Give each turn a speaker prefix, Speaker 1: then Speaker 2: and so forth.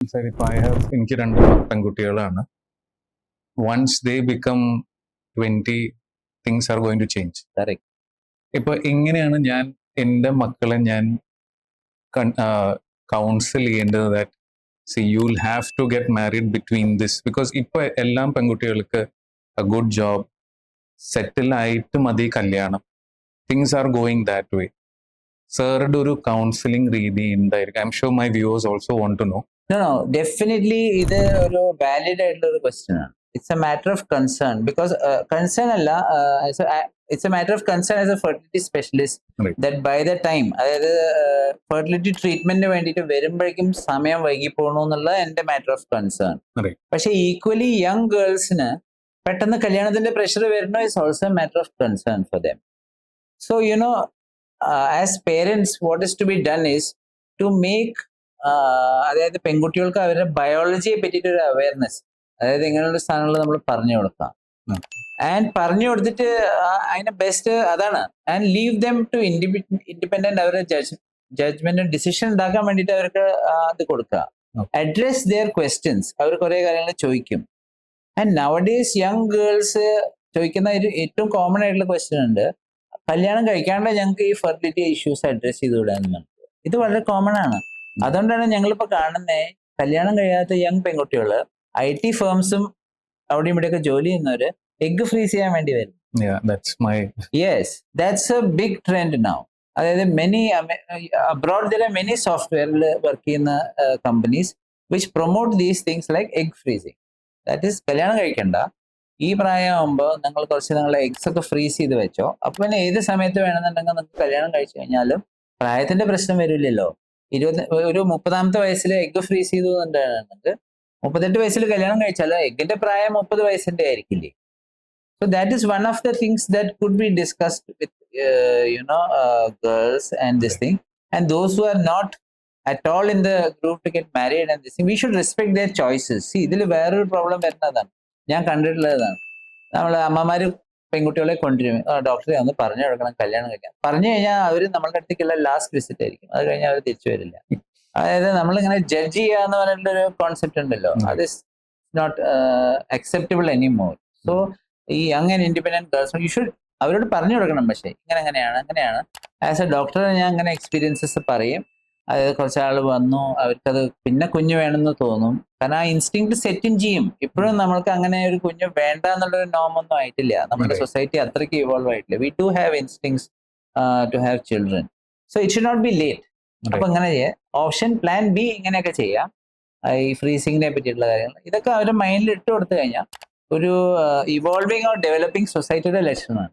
Speaker 1: Sir, if I have എനിക്ക് രണ്ട് പെൺകുട്ടികളാണ്. Once they become 20, things are going to change.
Speaker 2: Correct.
Speaker 1: ഇപ്പൊ എങ്ങനെയാണ് ഞാൻ എൻ്റെ മക്കളെ ഞാൻ കൗൺസിൽ ചെയ്യേണ്ടത്? That see you will have to get married between this, because ഇപ്പൊ എല്ലാം പെൺകുട്ടികൾക്ക് എ ഗുഡ് ജോബ്, സെറ്റിൽ ആയിട്ട് മതി കല്യാണം. Things are going that way. സാറുടെ ഒരു കൗൺസിലിംഗ് രീതി എന്തായിരിക്കും? I am sure my viewers also want to know.
Speaker 2: No, definitely ഇത് ഒരു വാലിഡ് ആയിട്ടുള്ള ഒരു ക്വസ്റ്റ്യൻ ആണ്. It's a matter of concern because concern അല്ല, it's a matter of concern as a fertility specialist.
Speaker 1: Right.
Speaker 2: That by the time, അതായത് fertility ട്രീറ്റ്മെന്റിന് വേണ്ടിയിട്ട് വരുമ്പോഴേക്കും സമയം വൈകി പോകണു എന്നുള്ള എന്റെ മാറ്റർ ഓഫ് കൺസേൺ.
Speaker 1: Right.
Speaker 2: പക്ഷെ ഈക്വലി യങ് ഗേൾസിന് പെട്ടെന്ന് കല്യാണത്തിന്റെ പ്രഷർ വരുന്നു is also a matter of concern for them. So you know, as parents what is to be done is to make, അതായത് പെൺകുട്ടികൾക്ക് അവരുടെ ബയോളജിയെ പറ്റിയിട്ട് ഒരു അവയർനെസ്, അതായത് ഇങ്ങനെയുള്ള സാധനങ്ങൾ നമ്മൾ പറഞ്ഞു കൊടുക്കാം. ആൻഡ് പറഞ്ഞു കൊടുത്തിട്ട് അതിന്റെ ബെസ്റ്റ് അതാണ്. And leave them to independent അവരുടെ ജഡ്ജ്മെന്റ് ഡിസിഷൻ ഉണ്ടാക്കാൻ വേണ്ടിയിട്ട് അവർക്ക് അത് കൊടുക്കുക. Address there questions. അവർ കുറെ കാര്യങ്ങൾ ചോദിക്കും. ആൻഡ് നവഡേസ് യങ് ഗേൾസ് ചോദിക്കുന്ന ഒരു ഏറ്റവും കോമൺ ആയിട്ടുള്ള ക്വസ്റ്റ്യൻ ഉണ്ട്, കല്യാണം കഴിക്കാണ്ട് ഞങ്ങൾക്ക് ഈ ഫെർട്ടിലിറ്റി ഇഷ്യൂസ് അഡ്രസ് ചെയ്തുവിടാന്ന്. ഇത് വളരെ കോമൺ ആണ്. അതുകൊണ്ടാണ് ഞങ്ങളിപ്പോ കാണുന്നത്, കല്യാണം കഴിയാത്ത യങ് പെൺകുട്ടികള് IT ഫേംസും അവിടെയും ഇവിടെയൊക്കെ ജോലി ചെയ്യുന്നവര് എഗ് ഫ്രീസ് ചെയ്യാൻ വേണ്ടി വരും. Yes, that's a big trend now. അതായത് അബ്രോഡ് there are many സോഫ്റ്റ്വെയറിൽ വർക്ക് ചെയ്യുന്ന companies which promote these things like egg freezing. That is, കല്യാണം കഴിക്കണ്ട, ഈ പ്രായമാകുമ്പോൾ നിങ്ങൾ കുറച്ച് നിങ്ങളുടെ എഗ്സ് ഒക്കെ ഫ്രീസ് ചെയ്ത് വെച്ചോ, അപ്പൊ പിന്നെ ഏത് സമയത്ത് വേണമെന്നുണ്ടെങ്കിൽ നിങ്ങൾക്ക് കല്യാണം കഴിച്ചു കഴിഞ്ഞാലും പ്രായത്തിന്റെ പ്രശ്നം വരില്ലല്ലോ. ഒരു 30ാമത്തെ വയസ്സിൽ എഗ് ഫ്രീസ് ചെയ്തു എന്നുണ്ടെങ്കിൽ 38 വയസ്സിൽ കല്യാണം കഴിച്ചാൽ എഗിന്റെ പ്രായം 30 വയസ്സിന്റെ ആയിരിക്കില്ലേ. So that is one of the things that could be discussed with girls and this thing. And those who are not at all in the group to get married and this thing, we should respect their choices. See, ഇതിൽ വേറൊരു problem വരുന്നതാണ്, ഞാൻ കണ്ടിട്ടുള്ളതാണ്. നമ്മൾ അമ്മമാര് പെൺകുട്ടികളെ കൊണ്ടുവരും, ഡോക്ടറെ ഒന്ന് പറഞ്ഞു കൊടുക്കണം കല്യാണം കഴിക്കാൻ. പറഞ്ഞു കഴിഞ്ഞാൽ അവർ നമ്മളുടെ അടുത്തേക്കുള്ള ലാസ്റ്റ് വിസിറ്റ് ആയിരിക്കും, അത് കഴിഞ്ഞാൽ അവർ തിരിച്ചു വരില്ല. അതായത് നമ്മളിങ്ങനെ ജഡ്ജ് ചെയ്യാന്ന് പറഞ്ഞിട്ടൊരു കോൺസെപ്റ്റ് ഉണ്ടല്ലോ, അത് is not acceptable anymore. So ഈ young and independent girls you should അവരോട് പറഞ്ഞു കൊടുക്കണം. പക്ഷേ അങ്ങനെയാണ് ആസ് എ ഡോക്ടർ ഞാൻ അങ്ങനെ എക്സ്പീരിയൻസസ് പറയും. അതായത് കുറച്ചാൾ വന്നു, അവർക്കത് പിന്നെ കുഞ്ഞ് വേണമെന്ന് തോന്നും, കാരണം ആ ഇൻസ്റ്റിങ് സെറ്റ് ഇൻ ചെയ്യും. ഇപ്പോഴും നമ്മൾക്ക് അങ്ങനെ ഒരു കുഞ്ഞ് വേണ്ട എന്നുള്ളൊരു നോമൊന്നും ആയിട്ടില്ല, നമ്മുടെ സൊസൈറ്റി അത്രയ്ക്ക് ഇവോൾവ് ആയിട്ടില്ല. We do have instincts to have children, so it should not be late. അപ്പൊ ഇങ്ങനെ ചെയ്യാം. ഓപ്ഷൻ പ്ലാൻ ബി ഇങ്ങനെയൊക്കെ ചെയ്യാം. ഈ ഫ്രീസിങ്ങിനെ പറ്റിയിട്ടുള്ള കാര്യങ്ങൾ ഇതൊക്കെ അവരുടെ മൈൻഡിൽ ഇട്ട് കൊടുത്തു കഴിഞ്ഞാൽ ഒരു ഇവോൾവിങ് ഓർ ഡെവലപ്പിംഗ് സൊസൈറ്റിയുടെ ലക്ഷണമാണ്.